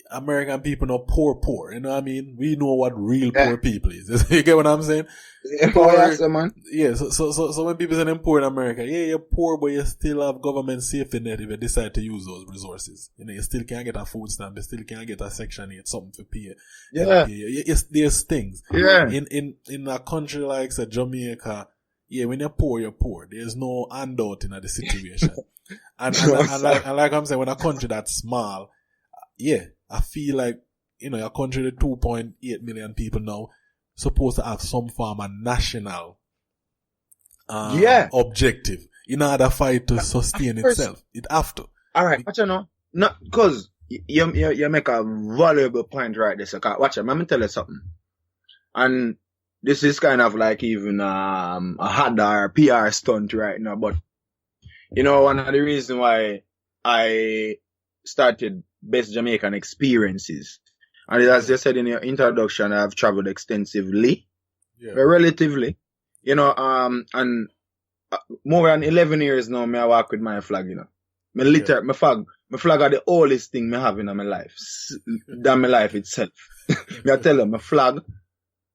American people not poor. You know what I mean? We know what real poor people is. You get what I'm saying? Man. Yeah, so when people say them poor in America, yeah, you're poor, but you still have government safety net if you decide to use those resources. You know, you still can't get a food stamp, you still can't get a Section 8, something for pay. Yeah. There's things. Yeah. In a country like, say, Jamaica, yeah, when you're poor. There's no handout in the situation. and like I'm saying, when a country that's small, yeah, I feel like, you know, your country with 2.8 million people now supposed to have some form of national objective in order for it to sustain itself. It have to. Alright, watch you know. Not cause you make a valuable point right there. So watch it, let me tell you something. And this is kind of like even a harder PR stunt right now, but you know, one of the reasons why I started Best Jamaican Experiences, and as you said in your introduction, I've traveled extensively, relatively, you know, and more than 11 years now, I walk with my flag, you know. My flag are the oldest thing I have in my life, than my life itself. I tell them, my flag.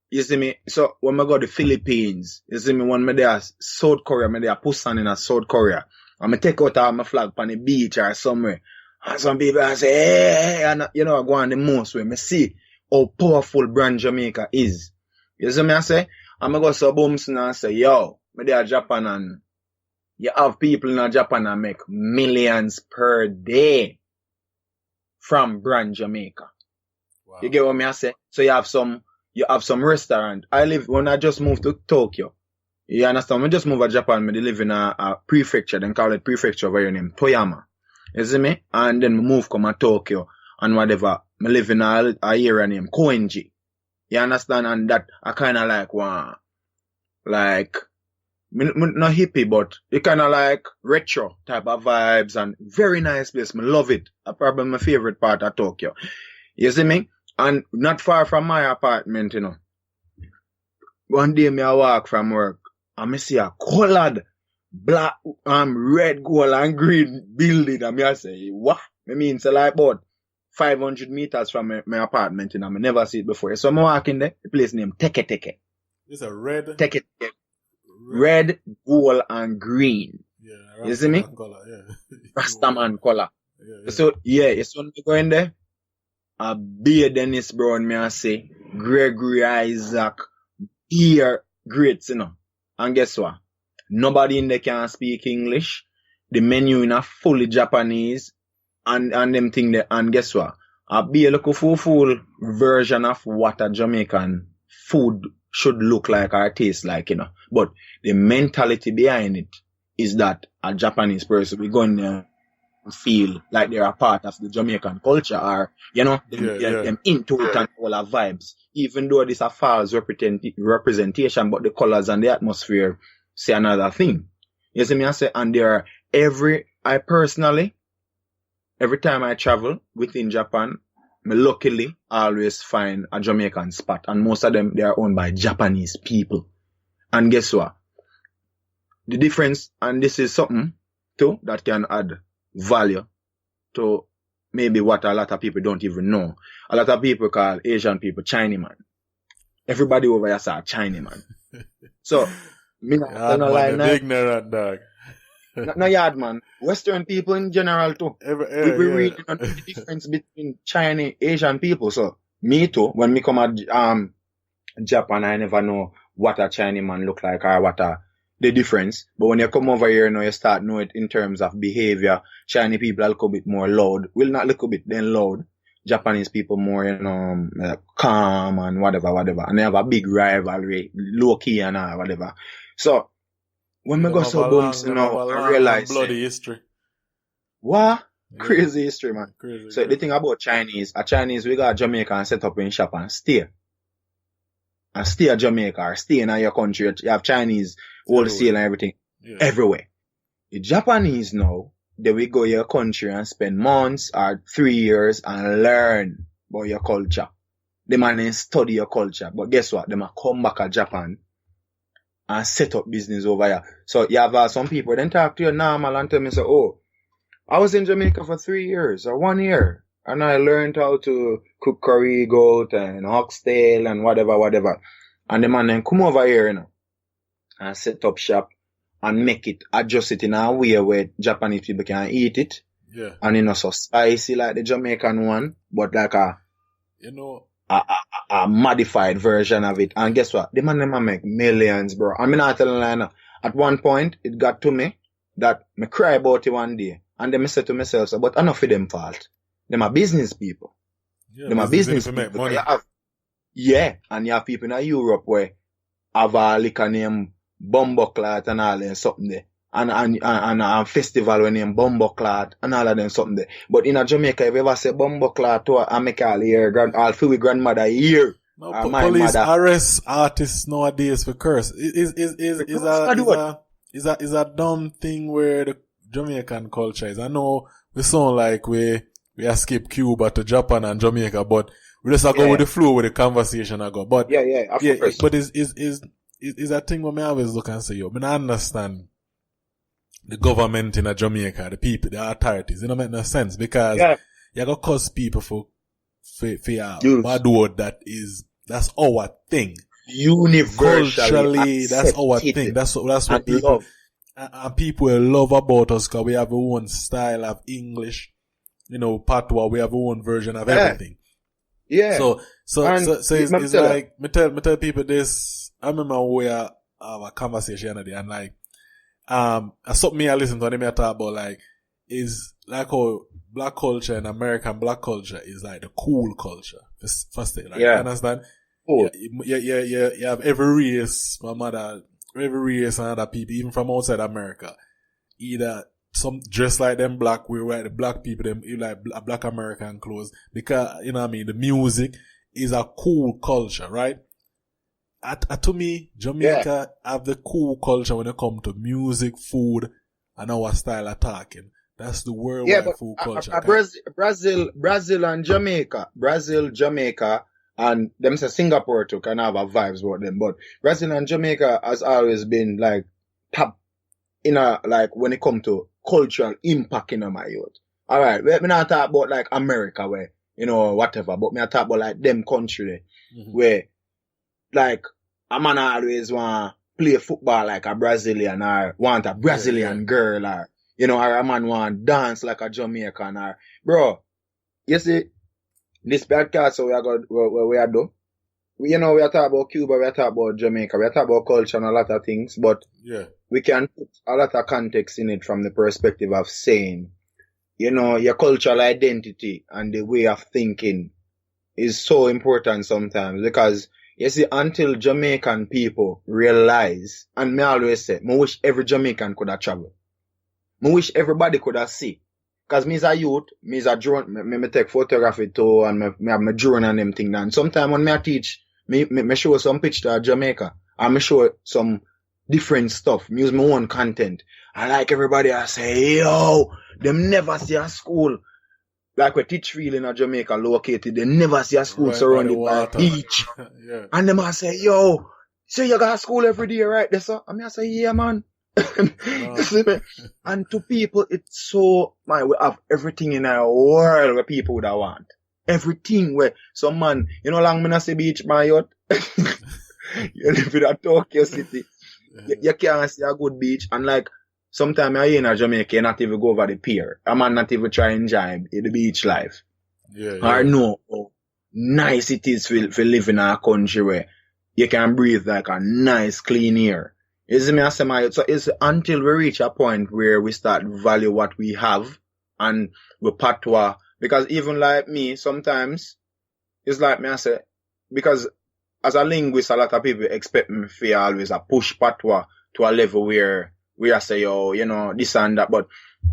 You see me? So, when I go to the Philippines, you see me, when I there South Korea, I there Busan in South Korea, and I take out my flag on the beach or somewhere, and some people I say, hey, and you know, I go on the most way, I see how powerful brand Jamaica is. You see me, I say, I'm going to go to Bums and I say, yo, I there Japan and you have people in Japan that make millions per day from brand Jamaica. Wow. You get what I say? So you have some restaurant. When I just moved to Tokyo. You understand? When I just moved to Japan, I live in a prefecture, then call it prefecture where your name, Toyama. You see me? And then I move come to Tokyo and whatever. I live in a area named Koenji. You understand? And that I kinda like one, like, not hippie, but it kinda like retro type of vibes and very nice place. I love it. Probably my favorite part of Tokyo. You see me? And not far from my apartment, you know. One day I walk from work and I see a colored black, red, gold and green building and I say, what? I mean, it's like about 500 meters from my apartment, you know. I never see it before. So I'm walking there, the place named Teke Teke. It's a red? Teke Teke. red, gold, and green. Yeah, You see me? color, yeah. Rastaman color. Yeah. So, yeah, it's when we go in there, B. Dennis Brown, me I say, Gregory Isaac, here, greats, And guess what? Nobody in there can speak English. The menu in a fully Japanese, and them thing there. And guess what? Be a look full version of what a Jamaican food should look like or taste like, But the mentality behind it is that a Japanese person will go in there and feel like they're a part of the Jamaican culture or, them into it and all our vibes. Even though this is a false representation, but the colors and the atmosphere say another thing. You see me, I say, and I personally, every time I travel within Japan, I luckily always find a Jamaican spot. And most of them, they are owned by Japanese people. And guess what? The difference, and this is something too that can add value to maybe what a lot of people don't even know. A lot of people call Asian people Chinaman. Everybody over here say Chinaman. So, me not Yard no lie, man, ignorant dog. no yard man. Western people in general too. We read the difference between Chinese Asian people. So me too. When me come at Japan, I never know what a Chinese man look like or what the difference. But when you come over here, you start know it in terms of behavior. Chinese people are a little bit more loud. Well, not a little bit, then loud. Japanese people more, calm and whatever. And they have a big rivalry, low key and whatever. So, when we go so bumps, I realize. Bloody history. What? Yeah. Crazy history, man. Crazy, so, the thing about Chinese, we got Jamaica and set up in shop and stay. And stay at Jamaica or stay in your country. You have Chinese wholesale and everything. Yeah. Everywhere. The Japanese now, they will go your country and spend months or 3 years and learn about your culture. They might study your culture. But guess what? They might come back to Japan and set up business over here. So you have some people then talk to you normal and tell me, I was in Jamaica for 3 years or 1 year and I learned how to cook curry goat and oxtail and whatever. And the man then come over here, and set up shop and make it, adjust it in a way where Japanese people can eat it. Yeah. And so spicy like the Jamaican one, but like a modified version of it. And guess what? The man them make millions, bro. I mean, I tell you, at one point, it got to me that me cry about it one day. And then I said to myself, but enough of them fault. Them are business people. Yeah, them are business people. Make money. And you have people in Europe where have a liquor named Bumbleclad and all them something there. And a festival when named Bumbleclad and all of them something there. But in Jamaica, if you ever say Bumbleclad to a make all here, all feel with grandmother here. No, police arrest artists nowadays for curse. Is a dumb thing where the Jamaican culture is. I know we sound like we escape Cuba to Japan and Jamaica, but we just go with the flow with the conversation I go. But but is a thing where I always look and say, I understand the government in Jamaica, the people, the authorities. It don't make no sense because you got to cause people for bad word that's our thing. Culturally, that's our thing. That's what people and people love about us because we have our own style of English, patois. We have our own version of everything. Yeah. So it's like me tell people this. I remember we have a conversation and like something I listen to them I talk about is like how black culture and American black culture is like the cool culture. First thing, you understand? Cool. You have every race from every race and other people, even from outside America. Either some dress like them black, we wear the black people, them like black American clothes. Because, the music is a cool culture, right? To me, Jamaica have the cool culture when it comes to music, food, and our style of talking. That's the worldwide food culture. Brazil and Jamaica. Jamaica, and them say Singapore too can have a vibes about them. But Brazil and Jamaica has always been top when it comes to cultural impact in my youth. Alright, me not talk about America where, whatever, but me talk about them country where a man always want play football like a Brazilian or want a Brazilian girl or, you know, or a man want dance like a Jamaican or, bro, you see, this podcast, so we are going, what we are doing. We are talking about Cuba, we are talking about Jamaica, we are talking about culture and a lot of things, but we can put a lot of context in it from the perspective of saying, you know, your cultural identity and the way of thinking is so important sometimes because, you see, until Jamaican people realize, and me always say, I wish every Jamaican could have traveled. I wish everybody could have seen. Cause me as a youth, me as a drone, me take photography too, and me have my drone and them thing. And sometimes when me teach, me show some picture of Jamaica, and me show some different stuff. Me use my own content. I like everybody I say, yo, them never see a school. Like we teach field in Jamaica located, they never see a school surrounded by a beach. And them I say, yo, so you got a school every day, right there, sir? And me I say, yeah, man. You see me? And to people, it's so, man, we have everything in our world where people would have want. Everything where some man, you know, long me not say beach, my yacht. You live in a Tokyo city. You can't see a good beach. And like, sometimes I in a Jamaica, you not even go over the pier. A man not even try and enjoy the beach life. Or know how nice it is for live in a country where you can breathe like a nice, clean air. You see me, I say, so it's until we reach a point where we start value what we have and we patois. Because even like me, sometimes, it's like me, I say, because as a linguist, a lot of people expect me to always a push patois to a level where I say, oh, you know, this and that. But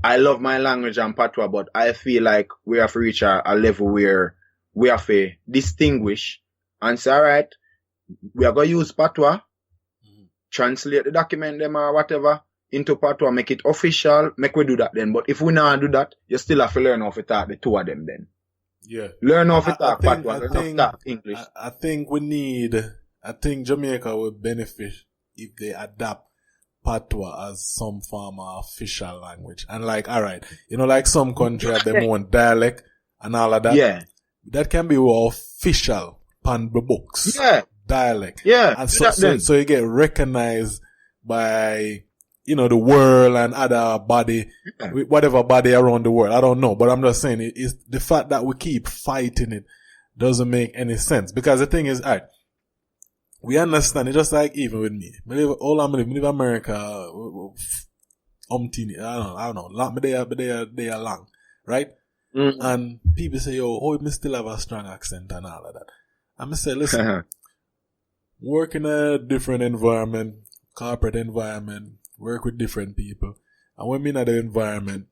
I love my language and patois, but I feel like we have to reach a level where we have to distinguish and say, all right, we are going to use patois, translate the document them or whatever into patois, make it official, make we do that then. But if we not do that, you still have to learn how to talk the two of them then. Yeah. Learn how to talk patois, learn how to talk English. I think Jamaica would benefit if they adapt patois as some form of official language. And like, alright, you know, like some country have their own dialect and all of that. Yeah. That can be official pan the books. Yeah. Dialect. Yeah. And so you get recognized by, you know, the world and other body, whatever body around the world. I don't know, but I'm just saying it's the fact that we keep fighting it doesn't make any sense. Because the thing is, alright, we understand it just like even with me. I live America, I don't know, they are long, right? Mm-hmm. And people say, oh, me still have a strong accent and all of that. And I say, listen, work in a different environment, corporate environment, work with different people. And when me in the environment,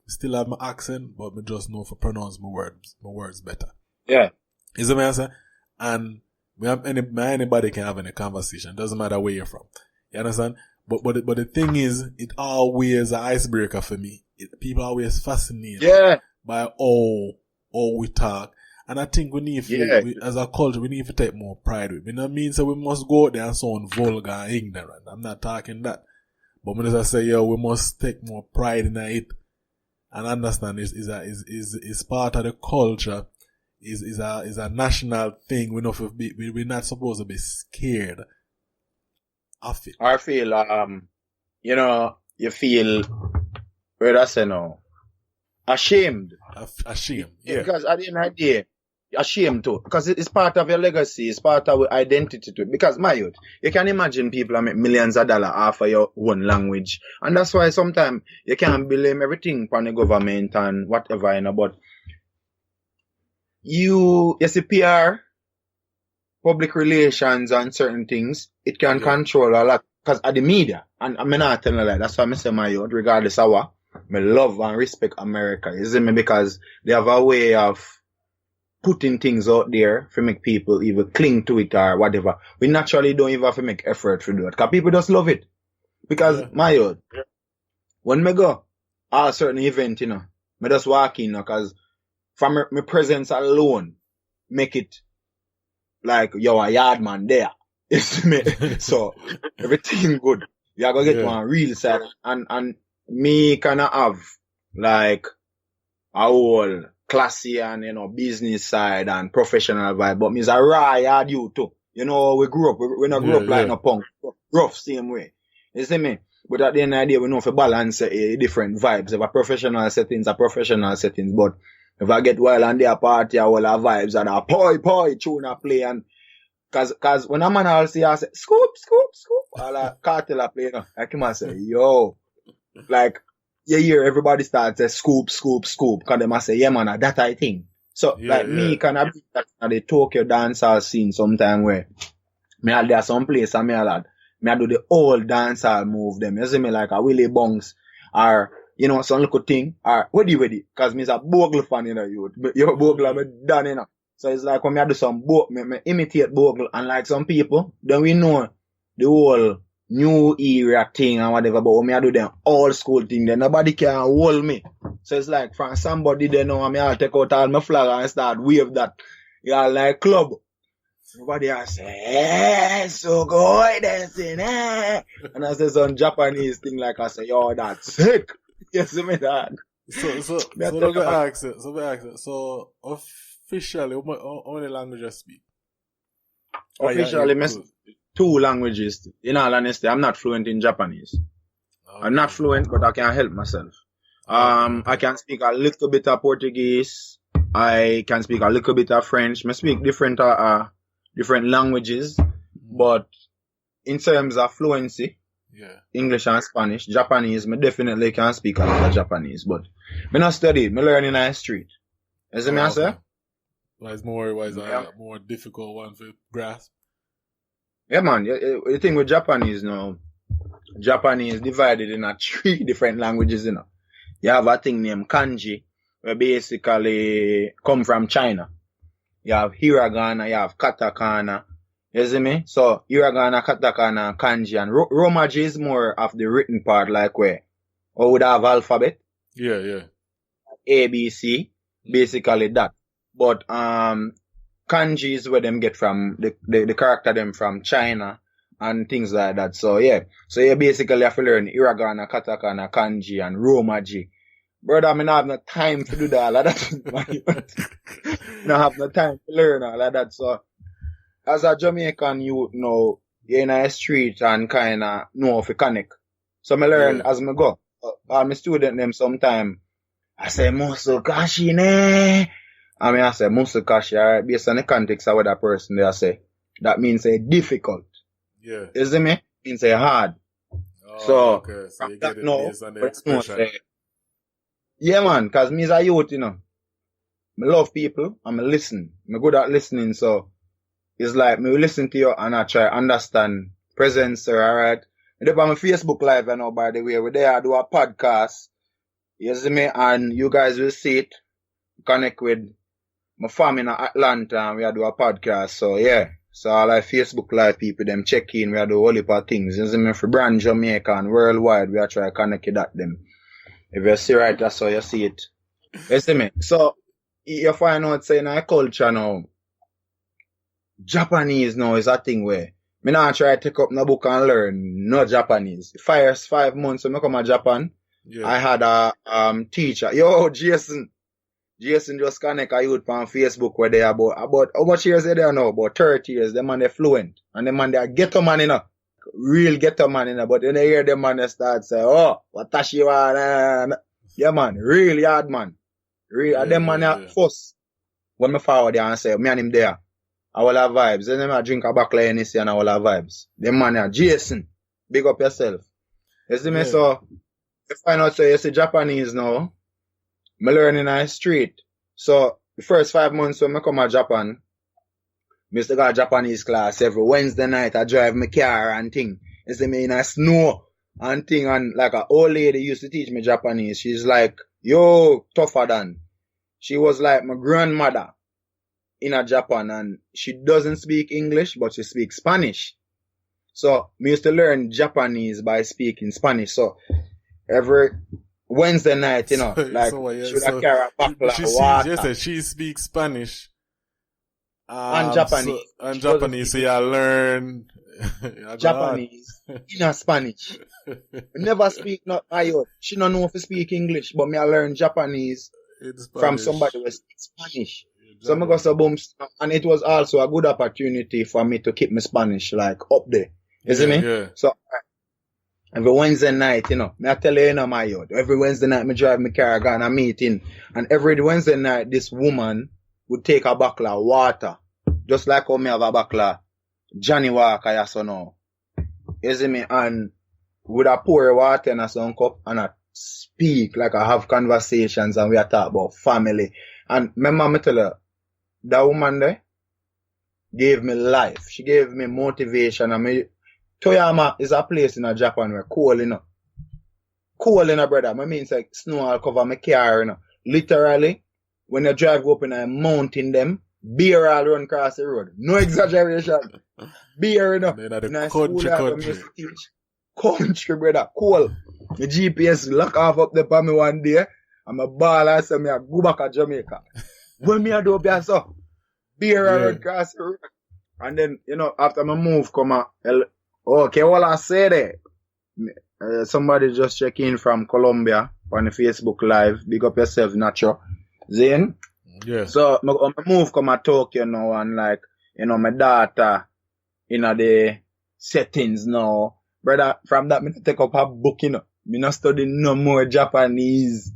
still have my accent, but me just know to pronounce my words better. Yeah. Is that what I'm saying? And anybody can have any conversation. Doesn't matter where you're from. You understand? But the thing is, it always an icebreaker for me. People are always fascinated by how we talk. And I think we need to, as a culture, we need to take more pride with it. You know what I mean? So we must go out there and sound vulgar and ignorant. I'm not talking that. But when I say, we must take more pride in it and understand is part of the culture. Is a national thing. We're not supposed to be scared of it. I feel, you feel, where do I say now? Ashamed. Ashamed, yeah. Because at the end of the day, ashamed too. Because it's part of your legacy, it's part of your identity too. Because my youth, you can imagine people make millions of dollars off of your own language. And that's why sometimes you can't blame everything on the government and whatever, you know, but you see PR, public relations and certain things, it can control a lot. Because at the media, and I'm not telling you that, that's why I say my youth, regardless of what, I love and respect America, you see me, because they have a way of putting things out there for make people either cling to it or whatever. We naturally don't even have to make effort to do it, because people just love it. Because my youth, when me go a certain event, you know, me just walk in, you know, because from my presence alone, make it like, yo, a yard man there. You see me? So, everything good. You are going to get one real side. And me kind of have, like, a whole classy and, you know, business side and professional vibe. But me's a raw yard you too. You know, we grew up, we not grew up like no punk. Rough, same way. You see me? But at the end of the day, we know if balance different vibes. If a professional settings, but if I get wild and they a party, I will have vibes and a poi, tune a play and cause when a man all see, I say, scoop, all a cartel a play, you know, like him I say, yo, like, you hear everybody start say scoop, cause them I say, yeah man, that I think. So, me can have that at the Tokyo dancehall scene sometime where me I there some place and me I do the old dancehall move them. You see me like a Willie Bongs or, you know, some little thing or ready. Cause me's a Bogle fan, you know, you're Bogle, me done, you know. So it's like when me I do some me imitate Bogle and like some people, then we know the whole new era thing and whatever, but when me I do them old school thing, then nobody can hold me. So it's like from somebody they know me I'll take out all my flag and start wave that. Yeah, like club. Everybody I say, hey, so good dancing, eh? And I say some Japanese thing like I say, yo, that's sick. You see me that? So let me ask it. So officially, how many languages speak? Officially, two languages. In all honesty, I'm not fluent in Japanese. Okay. I'm not fluent, but I can help myself. I can speak a little bit of Portuguese. I can speak a little bit of French. I speak different languages, but in terms of fluency, English and Spanish, Japanese, I definitely can speak a lot of Japanese, but I not study, I learn in the street. You see me I say? Why is a more difficult one to grasp? Yeah, man. The thing with Japanese now, Japanese divided in 3 different languages, you know. You have a thing named kanji, where basically come from China. You have hiragana, you have katakana. You see me? So, hiragana, katakana, kanji, and romaji is more of the written part, like where we would have alphabet. Yeah. A, B, C, basically that. But, kanji is where them get from, the character them from China and things like that. So, yeah. So, you basically have to learn hiragana, katakana, kanji, and romaji. Brother, I don't have no time to do that, all of that. I don't have no time to learn all of that. So, as a Jamaican youth now, you're in the street and kind of know if you connect. So, I learn as I go. All my student them sometime, I say, Musukashi ne. I say, Musukashi, alright, based on the context of what that person there say. That means difficult. Yeah. You see me? It means hard. Oh, so, okay. So you get it based on the expression. Yeah, man, cause me as a youth, you know, I love people and I listen. I'm good at listening, so it's like me listen to you and I try understand presence, sir, alright? And then on my Facebook Live, you know, by the way, we there I do a podcast. You see me? And you guys will see it. Connect with my family in Atlanta and we do a podcast. So yeah. So all our Facebook Live people, them check in, we do a whole heap of things. You see me? For brand Jamaica and worldwide, we are trying to connect with them. If you see right, that's how you see it. You see me? So, you find out saying our culture now, Japanese now is a thing where me not try to take up no book and learn no Japanese. First 5 months when I come to Japan, I had a teacher. Yo, Jason just connect a youth on Facebook where they about how much years they there now? About 30 years. Them man they fluent. And them man they ghetto man, you know. Real ghetto man, you know, but when they hear them man, they start say, oh, watashi wa, yeah man, really hard man. Real, them man are first. When me forward there and say, me and him there, I will have vibes. Then I drink a bottle of Hennessy and I will have vibes. Them man are Jason, big up yourself. You see me, so, you find out, so you see Japanese now, me learn in the street. So, the first 5 months when I come to Japan, I used to go to Japanese class every Wednesday night. I drive my car and thing. You see me in a snow and thing. And like an old lady used to teach me Japanese. She's like, yo, tougher than. She was like my grandmother in a Japan and she doesn't speak English, but she speaks Spanish. So, I used to learn Japanese by speaking Spanish. So, every Wednesday night, you know, should I carry a bottle of water? She said she speaks Spanish. And Japanese. Japanese, so you learn Japanese in Spanish. Never speak not Ayo. She don't know if to speak English, but me I learn Japanese from somebody who speaks Spanish. So I go so boom, and it was also a good opportunity for me to keep my Spanish like up there. You see me? Yeah. So every Wednesday night, you know, me I tell you, you know, my yard. Every Wednesday night, me drive my car, go on a meeting, and every Wednesday night, this woman would take a bottle of water, just like how me have a bottle of Johnny Walker, yes or no. You see me? And would I pour water in a sun cup and I speak, like I have conversations and we are talk about family. And remember me tell her, that woman there gave me life. She gave me motivation. I mean, Toyama is a place in Japan where cold, you know. Cold, you know, brother. I mean, it's like snow all cover my car, you know. Literally, when you drive up in a mountain them, beer all run across the road. No exaggeration. Beer, you know. In a country. Country, brother. Cool. The GPS lock off up there for me one day. I'm a ball and say me I go back to Jamaica. When me I do up so beer run across the road. And then, you know, after my move come out, okay, all I say there, somebody just check in from Colombia on the Facebook Live. Big up yourself, Nacho. Then, yeah. So, my move come to Tokyo now and like, you know, my daughter, you know, the settings now. Brother, from that, me take up a book, you know. Me not study no more Japanese.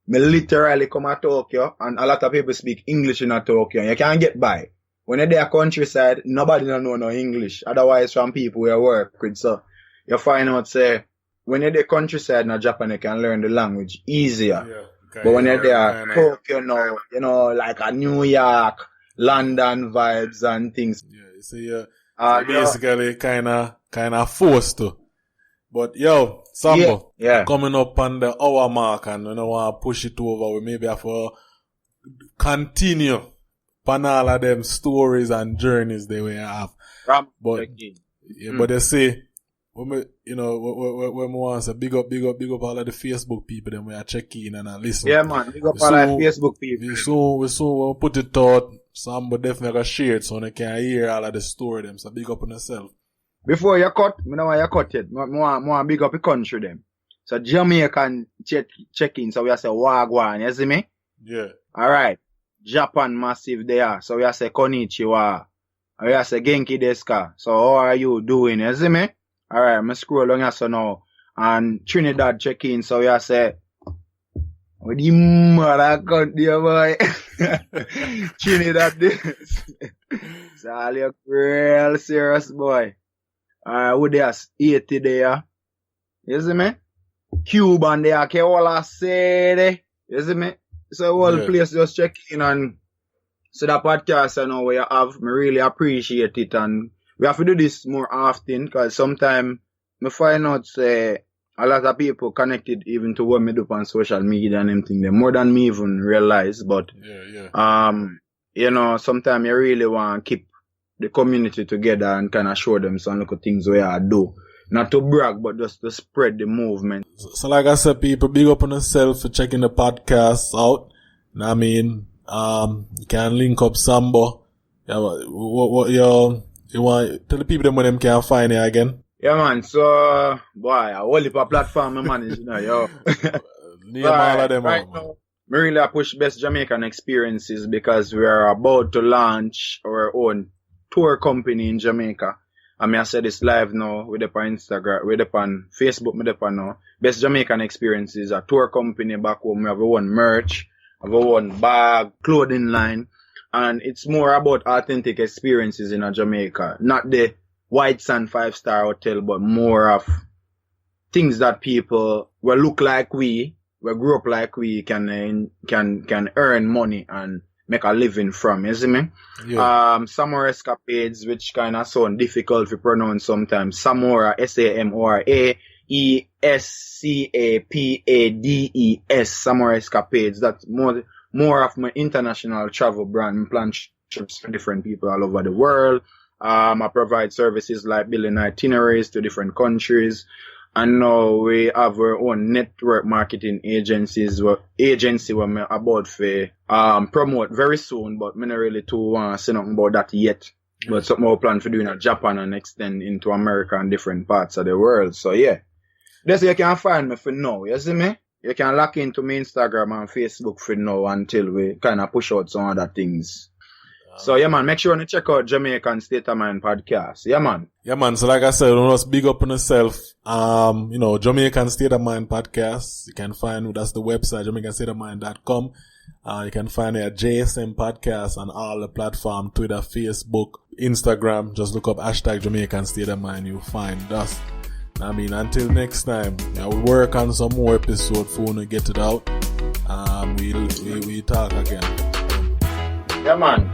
Me literally come to Tokyo and a lot of people speak English in Tokyo. You can't get by. When you're there countryside, nobody don't know no English. Otherwise, from people we work with. So, you find out, say, when you're there countryside in Japan, you can learn the language easier. Yeah, okay, but when you're there Tokyo now, you know, like a New York, London vibes and things. Yeah, you see, so basically kind of forced to. But yo, Sambo, coming up on the hour mark and we don't want to push it over, we maybe have to continue on all of them stories and journeys they will have. But they say, when we, you know, when we want to say big up all of the Facebook people, then we are checking and listen. Yeah, man, big up all of the Facebook people. We soon put it out, Sambo definitely share it so they can hear all of the story them. So big up on yourself. Before you cut, I don't want you cut it. I want big up the country them. So Jamaican check in, so we have say Wagwan, you see me? Yeah. Alright. Japan massive there. So we have say Konnichiwa. We have say Genki deska. So how are you doing? You see me? Alright, I'm scroll along here so now. And Trinidad check in, so we have say what the mother country boy? Trinidad this. So all you real serious boy. With there's 80 there. You see me? Cuban there, okay, all I say there. You see me? So all the place just check in and so that podcast I know where you have, me really appreciate it and we have to do this more often because sometimes me find out say a lot of people connected even to what me do on social media and everything there, more than me even realize. But you know, sometimes you really want to keep the community together and kind of show them some little things where I do. Not to brag, but just to spread the movement. So like I said, people, big up on yourself for checking the podcast out. I mean, you can link up Sambo. Yeah, what you want, tell the people them where them can find you again. Yeah, man. So, boy, I whole heap of platform I manage, you know, yo. Name all of them right out, now, we really push best Jamaican experiences because we are about to launch our own tour company in Jamaica. I mean, I said this live now, with up on Instagram, with up on Facebook, with up on now. Best Jamaican Experiences, a tour company back home. We have our own merch, have our own bag, clothing line. And it's more about authentic experiences in Jamaica. Not the white sand 5-star hotel, but more of things that people will look like we grew up like we can earn money and make a living from, you see me? Yeah. Samora escapades, which kind of sound difficult to pronounce sometimes. Samora, Samora, ESCAPADES, Samora escapades. That's more of my international travel brand. Plan trips for different people all over the world. I provide services like building itineraries to different countries. And now we have our own network marketing agency where we about to promote very soon, but me not really too want to say nothing about that yet. But something we plan for doing in Japan and extend into America and different parts of the world. So yeah. That's where you can find me for now, you see me? you can lock into my Instagram and Facebook for now until we kind of push out some other things. So, yeah, man, make sure you check out Jamaican State of Mind podcast. Yeah, man. Yeah, man. So, like I said, you just big up on yourself. Jamaican State of Mind podcast. You can find, that's the website, jamaicanstateofmind.com. You can find it at JSM podcast on all the platforms, Twitter, Facebook, Instagram. Just look up hashtag Jamaican State of Mind. You'll find us. I mean, until next time, we work on some more episode for when we get it out. We talk again. Yeah, man.